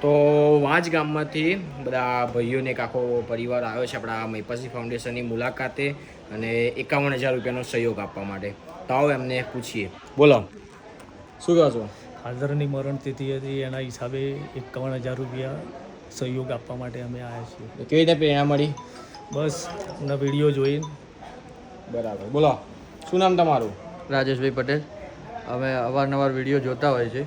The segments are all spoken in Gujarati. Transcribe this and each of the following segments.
તો વાંચ ગામમાંથી બધા ભાઈઓને એક આખો પરિવાર આવ્યો છે આપણા મહિપતસિંહ ફાઉન્ડેશનની મુલાકાતે અને 51,000 રૂપિયાનો સહયોગ આપવા માટે. તો આવો એમને પૂછીએ. બોલો, શું કહો છો? ફાધરની મરણ તિથિ હતી, એના હિસાબે 51,000 રૂપિયા સહયોગ આપવા માટે અમે આવ્યા છીએ. કેવી રીતે પ્રેરણા મળી? બસ એમના વિડીયો જોઈને. બરાબર. બોલો, શું નામ તમારું? રાજેશભાઈ પટેલ. અમે અવારનવાર વિડીયો જોતા હોય છે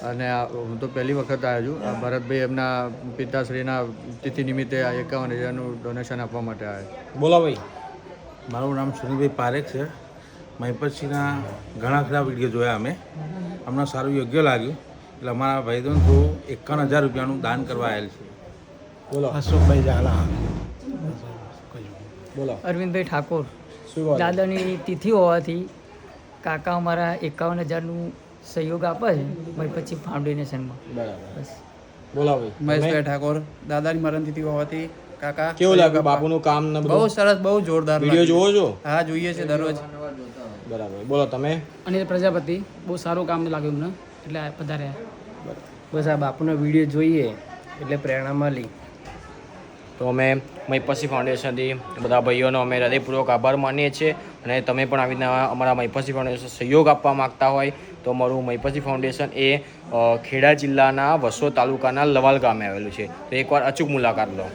અને હું તો પહેલી વખત આવ્યો છું. ભરતભાઈ એમના પિતાશ્રીના તિથિ નિમિત્તે આ 51,000નું ડોનેશન આપવા માટે આવ્યા. બોલો ભાઈ. મારું નામ સુનિલભાઈ પારેખ છે. મહિપતસિંહના ઘણા ખરા વિડીયો જોયા અમે. અમને સારું યોગ્ય લાગ્યું એટલે અમારા ભાઈબંધ તો 51,000 રૂપિયાનું દાન કરવા આવેલ છે. બોલો, અશોકભાઈ ઝાલા. બોલો. અરવિંદભાઈ ઠાકોર. શું કહો છો? દાદાની તિથિ હોવાથી કાકા અમારા 51,000નું સહયોગ આપે છે મહિપતસિંહ ફાઉન્ડેશનમાં. બરાબર. બસ. બોલો ભાઈ. મહેશભાઈ ઠાકોર. દાદાની મરણ તિથિ હોવાથી કાકા કેવું લાગે બાપુનું કામ ને બહુ બધું? સરસ, બહુ જોરદાર વિડીયો જોવો છો? હા, જોઈએ છે દરરોજ. બરાબર. બોલો તમે. અનિલ પ્રજાપતિ. બહુ સારું કામ લાગ્યું અમને એટલે પધાર્યા. બસ આ બાપુનો વિડીયો જોઈએ એટલે પ્રેરણા મળી. તો અમે મહિપતસિંહ ફાઉન્ડેશનથી બધા ભાઈઓનો અમે હૃદયપૂર્વક આભાર માનીએ છીએ અને તમે પણ આવી રીતના અમારા મહિપતસિંહ ફાઉન્ડેશન સહયોગ આપવા માગતા હોય તો અમારું મહિપતસિંહ ફાઉન્ડેશન એ ખેડા જિલ્લાના વસો તાલુકાના લવાલ ગામે આવેલું છે. તો એકવાર અચૂક મુલાકાત લો.